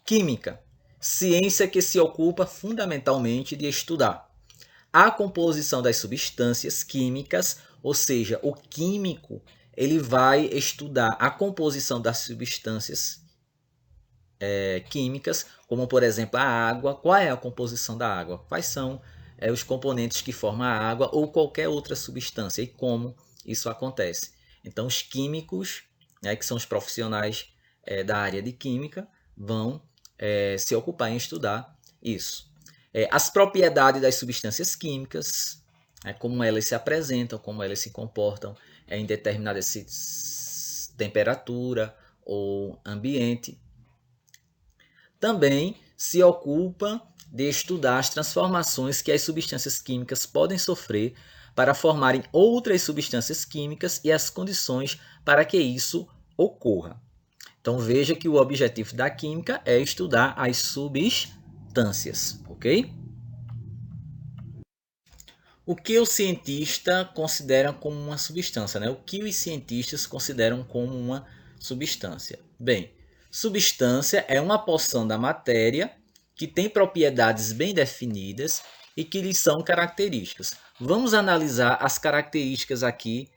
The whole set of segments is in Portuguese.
Química, ciência que se ocupa fundamentalmente de estudar a composição das substâncias químicas, ou seja, o químico ele vai estudar a composição das substâncias químicas, como por exemplo a água. Qual é a composição da água? Quais são os componentes que formam a água ou qualquer outra substância e como isso acontece? Então, os químicos, né, que são os profissionais da área de química, vão se ocupar em estudar isso. As propriedades das substâncias químicas, como elas se apresentam, como elas se comportam em determinada temperatura ou ambiente. Também se ocupa de estudar as transformações que as substâncias químicas podem sofrer para formarem outras substâncias químicas e as condições para que isso ocorra. Então veja que o objetivo da química é estudar as substâncias, ok? O que o cientista considera como uma substância, né? O que os cientistas consideram como uma substância? Bem, substância é uma porção da matéria que tem propriedades bem definidas e que lhes são características. Vamos analisar as características aqui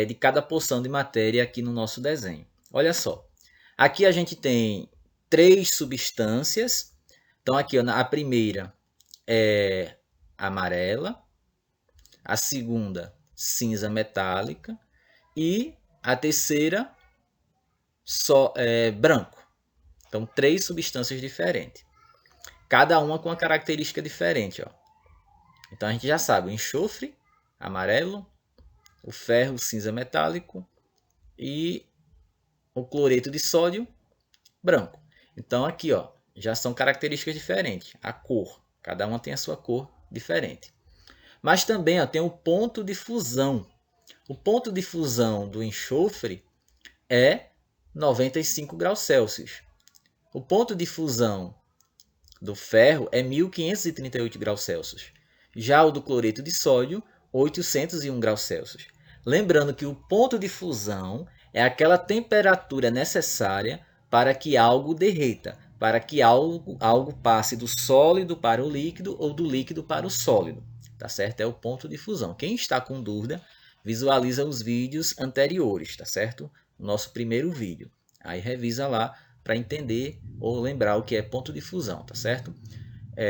de cada porção de matéria aqui no nosso desenho. Olha só, aqui a gente tem 3 substâncias. Então aqui a primeira é amarela, a segunda cinza metálica e a terceira branco. Então, 3 substâncias diferentes. Cada uma com uma característica diferente. Ó. Então, a gente já sabe o enxofre, amarelo, o ferro, cinza metálico e o cloreto de sódio, branco. Então, aqui ó, já são características diferentes. A cor, cada uma tem a sua cor diferente. Mas também ó, tem o ponto de fusão. O ponto de fusão do enxofre é 95 graus Celsius. O ponto de fusão do ferro é 1538 graus Celsius. Já o do cloreto de sódio, 801 graus Celsius. Lembrando que o ponto de fusão é aquela temperatura necessária para que algo derreta, para que algo passe do sólido para o líquido ou do líquido para o sólido. Tá certo? É o ponto de fusão. Quem está com dúvida, visualiza os vídeos anteriores, tá certo? O nosso primeiro vídeo. Aí revisa lá para entender ou lembrar o que é ponto de fusão, tá certo?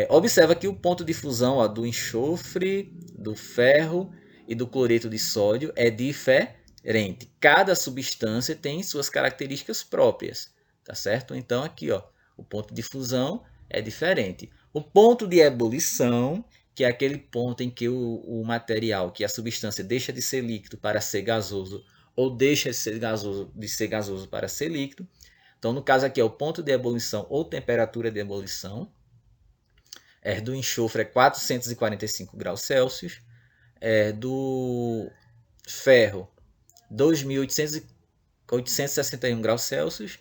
Observa que o ponto de fusão ó, do enxofre, do ferro e do cloreto de sódio é diferente. Cada substância tem suas características próprias, tá certo? Então aqui ó, o ponto de fusão é diferente. O ponto de ebulição, que é aquele ponto em que o material, que a substância deixa de ser líquido para ser gasoso ou deixa de ser gasoso para ser líquido. Então, no caso aqui é o ponto de ebulição ou temperatura de ebulição. Do enxofre é 445 graus Celsius. Do ferro, 2.861 graus Celsius.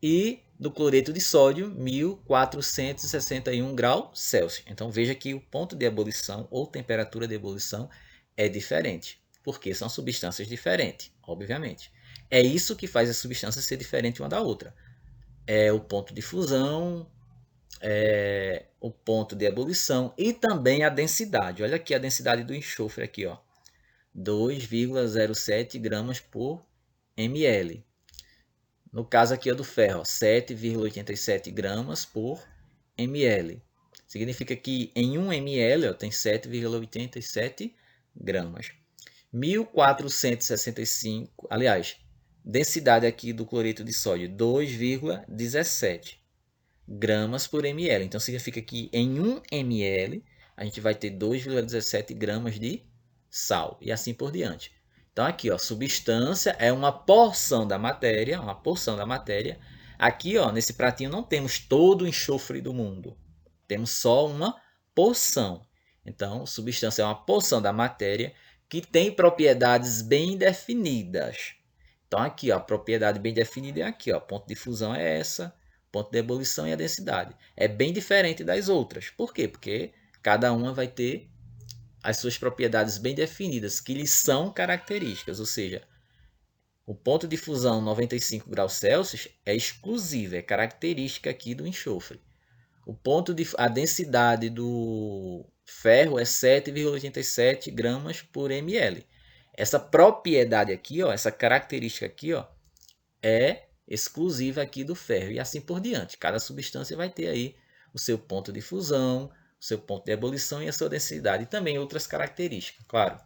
E do cloreto de sódio, 1.461 graus Celsius. Então, veja que o ponto de ebulição ou temperatura de ebulição é diferente, porque são substâncias diferentes, obviamente. É isso que faz a substância ser diferente uma da outra. É o ponto de fusão, o ponto de ebulição e também a densidade. Olha aqui a densidade do enxofre aqui, ó. 2,07 gramas por ml. No caso aqui é do ferro, 7,87 gramas por ml. Significa que em 1 ml ó, tem 7,87 gramas. 1.465, aliás, densidade aqui do cloreto de sódio, 2,17 gramas por ml. Então significa que em 1 ml a gente vai ter 2,17 gramas de sal e assim por diante. Então aqui, ó, substância é uma porção da matéria, uma porção da matéria. Aqui, ó, nesse pratinho não temos todo o enxofre do mundo. Temos só uma porção. Então, substância é uma porção da matéria que tem propriedades bem definidas. Então aqui, ó, a propriedade bem definida é aqui, ó, ponto de fusão é essa, ponto de ebulição e a densidade. É bem diferente das outras. Por quê? Porque cada uma vai ter as suas propriedades bem definidas, que lhes são características, ou seja, O ponto de fusão 95 graus Celsius é exclusivo, é característica aqui do enxofre. A densidade do ferro é 7,87 gramas por ml. Essa propriedade aqui, ó, essa característica aqui, ó, é exclusiva aqui do ferro e assim por diante. Cada substância vai ter aí o seu ponto de fusão, o seu ponto de ebulição e a sua densidade e também outras características, claro.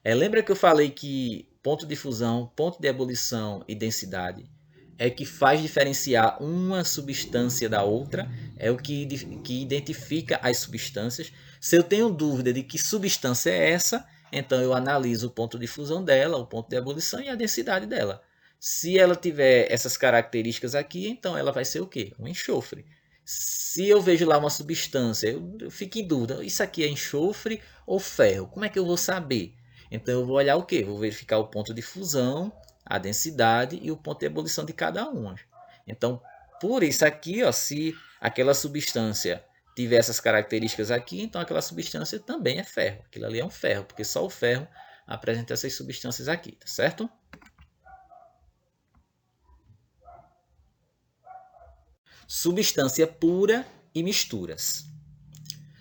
Lembra que eu falei que ponto de fusão, ponto de ebulição e densidade é que faz diferenciar uma substância da outra, é o que identifica as substâncias. Se eu tenho dúvida de que substância é essa, então eu analiso o ponto de fusão dela, o ponto de ebulição e a densidade dela. Se ela tiver essas características aqui, então ela vai ser o quê? Um enxofre. Se eu vejo lá uma substância, eu fico em dúvida, isso aqui é enxofre ou ferro? Como é que eu vou saber? Então eu vou olhar o quê? Vou verificar o ponto de fusão, a densidade e o ponto de ebulição de cada uma. Então, por isso aqui, ó, se aquela substância tiver essas características aqui, então aquela substância também é ferro. Aquilo ali é um ferro, porque só o ferro apresenta essas substâncias aqui, tá certo? Substância pura e misturas.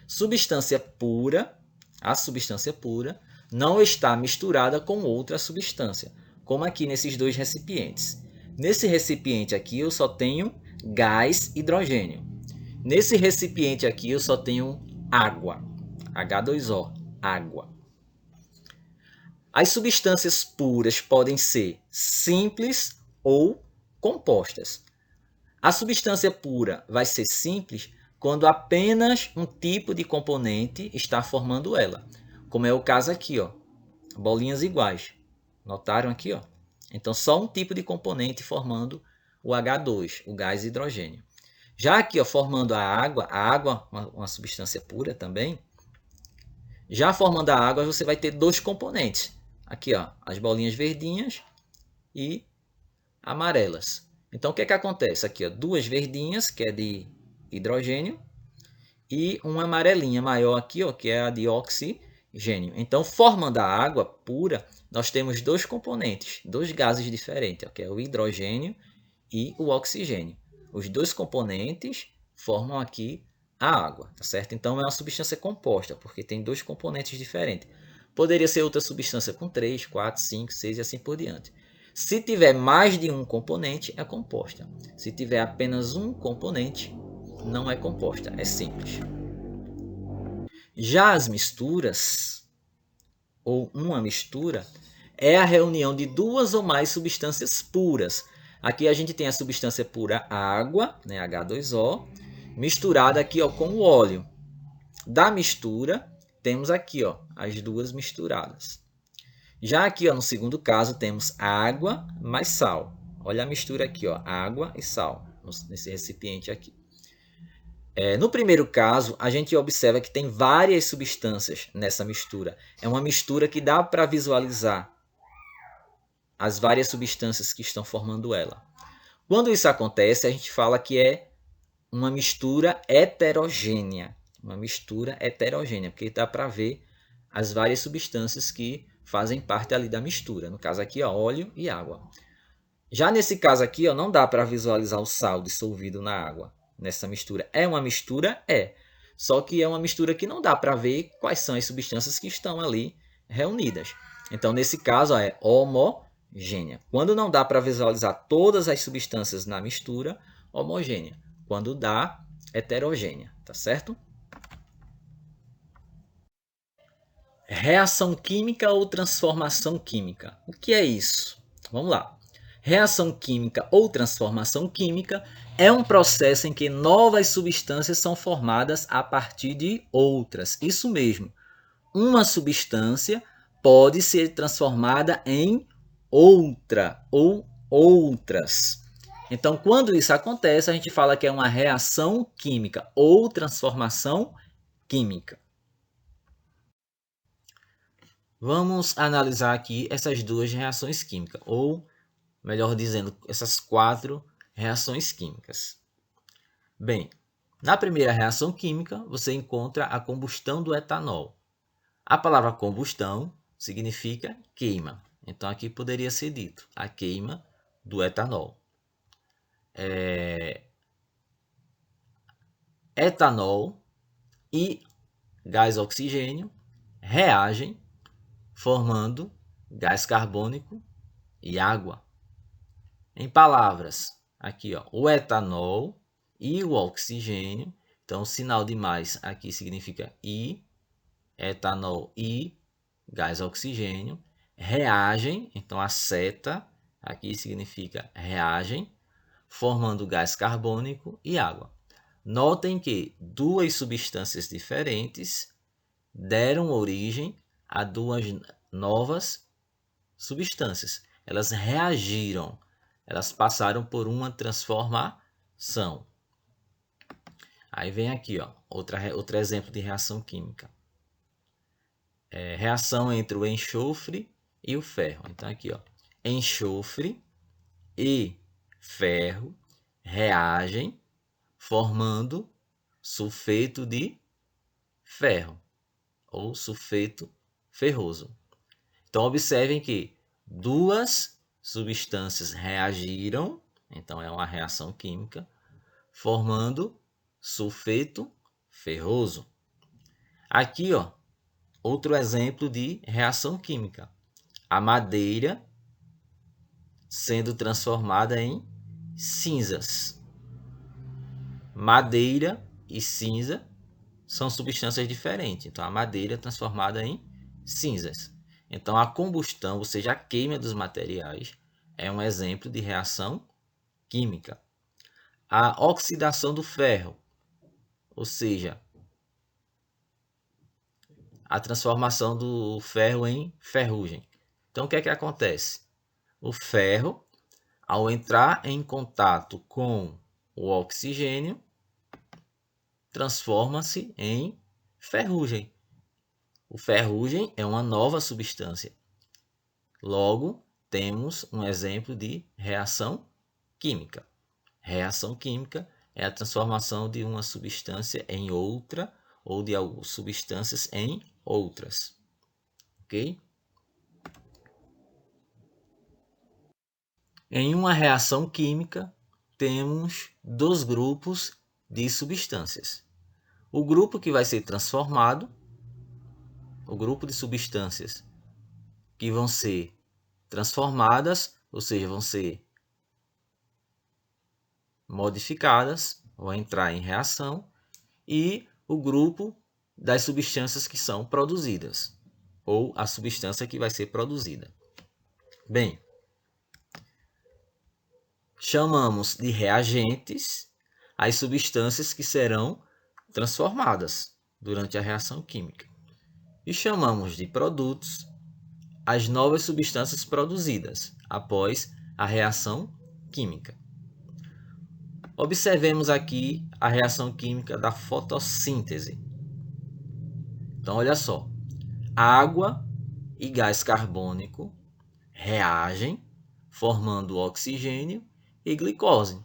Substância pura, a substância pura, não está misturada com outra substância, como aqui nesses dois recipientes. Nesse recipiente aqui eu só tenho gás hidrogênio. Nesse recipiente aqui eu só tenho água, H2O, água. As substâncias puras podem ser simples ou compostas. A substância pura vai ser simples quando apenas um tipo de componente está formando ela, como é o caso aqui, ó, bolinhas iguais. Notaram aqui, ó? Então só um tipo de componente formando o H2, o gás hidrogênio. Já aqui, ó, formando a água, uma substância pura também. Já formando a água, você vai ter dois componentes. Aqui, ó, as bolinhas verdinhas e amarelas. Então, o que é que acontece? Aqui, ó, duas verdinhas, que é de hidrogênio, e uma amarelinha maior aqui, ó, que é a de oxigênio. Então, formando a água pura, nós temos dois componentes, dois gases diferentes, ó, que é o hidrogênio e o oxigênio. Os dois componentes formam aqui a água, tá certo? Então, é uma substância composta, porque tem dois componentes diferentes. Poderia ser outra substância com 3, 4, 5, 6 e assim por diante. Se tiver mais de um componente, é composta. Se tiver apenas um componente, não é composta, é simples. Já as misturas, ou uma mistura, é a reunião de duas ou mais substâncias puras. Aqui a gente tem a substância pura água, né, H2O, misturada aqui, ó, com o óleo. Da mistura, temos aqui, ó, as duas misturadas. Já aqui, ó, no segundo caso, temos água mais sal. Olha a mistura aqui, ó, água e sal, nesse recipiente aqui. No primeiro caso, a gente observa que tem várias substâncias nessa mistura. É uma mistura que dá para visualizar as várias substâncias que estão formando ela. Quando isso acontece, a gente fala que é uma mistura heterogênea. Uma mistura heterogênea, porque dá para ver as várias substâncias que fazem parte ali da mistura. No caso aqui, ó, óleo e água. Já nesse caso aqui, ó, não dá para visualizar o sal dissolvido na água nessa mistura. É uma mistura? É. Só que é uma mistura que não dá para ver quais são as substâncias que estão ali reunidas. Então, nesse caso, ó, é homogênea. Quando não dá para visualizar todas as substâncias na mistura, homogênea. Quando dá, heterogênea. Tá certo? Reação química ou transformação química. O que é isso? Vamos lá. Reação química ou transformação química é um processo em que novas substâncias são formadas a partir de outras. Isso mesmo. Uma substância pode ser transformada em outra ou outras. Então, quando isso acontece, a gente fala que é uma reação química ou transformação química. Vamos analisar aqui essas duas reações químicas, ou melhor dizendo, essas 4 reações químicas. Bem, na primeira reação química, você encontra a combustão do etanol. A palavra combustão significa queima. Então aqui poderia ser dito a queima do etanol. Etanol e gás oxigênio reagem formando gás carbônico e água. Em palavras, aqui ó, o etanol e o oxigênio, então o sinal de mais aqui significa I, etanol e gás oxigênio, reagem, então a seta aqui significa reagem, formando gás carbônico e água. Notem que duas substâncias diferentes deram origem a duas novas substâncias. Elas reagiram, elas passaram por uma transformação. Aí vem aqui, ó, outro exemplo de reação química. Reação entre o enxofre e o ferro. Então aqui, ó, enxofre e ferro reagem formando sulfeto de ferro ou sulfeto ferroso. Então observem que duas substâncias reagiram, então é uma reação química, formando sulfeto ferroso. Aqui, ó, outro exemplo de reação química. A madeira sendo transformada em cinzas. Madeira e cinza são substâncias diferentes. Então, a madeira é transformada em cinzas. Então, a combustão, ou seja, a queima dos materiais, é um exemplo de reação química. A oxidação do ferro, ou seja, a transformação do ferro em ferrugem. Então, o que é que acontece? O ferro, ao entrar em contato com o oxigênio, transforma-se em ferrugem. O ferrugem é uma nova substância. Logo, temos um exemplo de reação química. Reação química é a transformação de uma substância em outra ou de algumas substâncias em outras. Ok? Em uma reação química, temos dois grupos de substâncias. O grupo que vai ser transformado, o grupo de substâncias que vão ser transformadas, ou seja, vão ser modificadas, vão entrar em reação, e o grupo das substâncias que são produzidas, ou a substância que vai ser produzida. Bem, chamamos de reagentes as substâncias que serão transformadas durante a reação química. E chamamos de produtos as novas substâncias produzidas após a reação química. Observemos aqui a reação química da fotossíntese. Então, olha só. Água e gás carbônico reagem, formando oxigênio e glicose.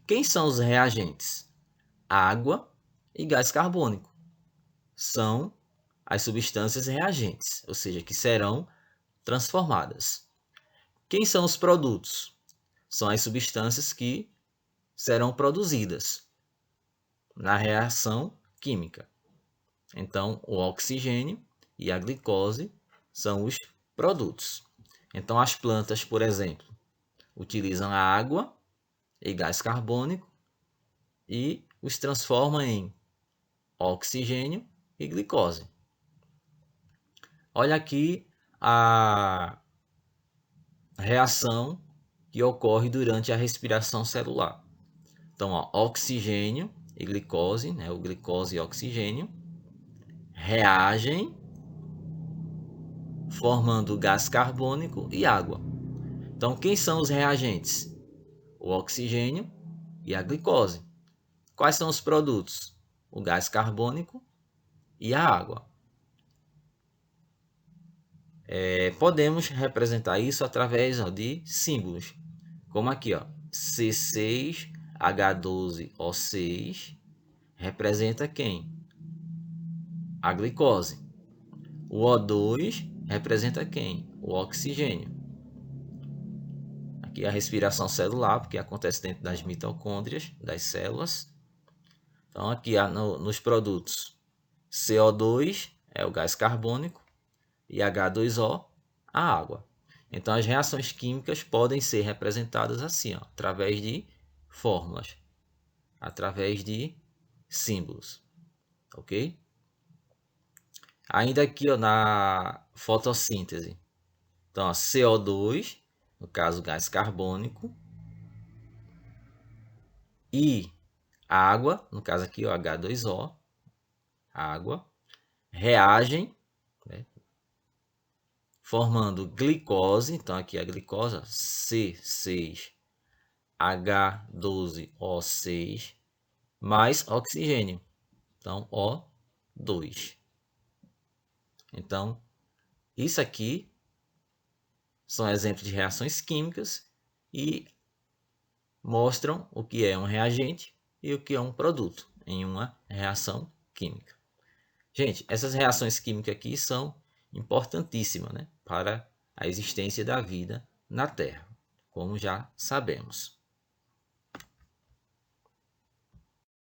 Quem são os reagentes? Água e gás carbônico são as substâncias reagentes, ou seja, que serão transformadas. Quem são os produtos? São as substâncias que serão produzidas na reação química. Então, o oxigênio e a glicose são os produtos. Então, as plantas, por exemplo, utilizam a água e gás carbônico e os transformam em oxigênio e glicose. Olha aqui a reação que ocorre durante a respiração celular. Então, ó, oxigênio e glicose, né, o glicose e oxigênio, reagem formando gás carbônico e água. Então, quem são os reagentes? O oxigênio e a glicose. Quais são os produtos? O gás carbônico e a água. Podemos representar isso através de símbolos, como aqui, ó, C6H12O6 representa quem? A glicose. O O2 representa quem? O oxigênio. Aqui a respiração celular, porque acontece dentro das mitocôndrias, das células. Então aqui nos produtos, CO2 é o gás carbônico e H2O a água. Então as reações químicas podem ser representadas assim, ó, através de fórmulas, através de símbolos, ok? Ainda aqui, ó, na fotossíntese, então ó, CO2, no caso gás carbônico, e água, no caso aqui o H2O, água, reagem, né, formando glicose, então aqui a glicose C6H12O6 mais oxigênio, então O2. Então, isso aqui são exemplos de reações químicas e mostram o que é um reagente e o que é um produto em uma reação química. Gente, essas reações químicas aqui são importantíssimas, né, para a existência da vida na Terra, como já sabemos.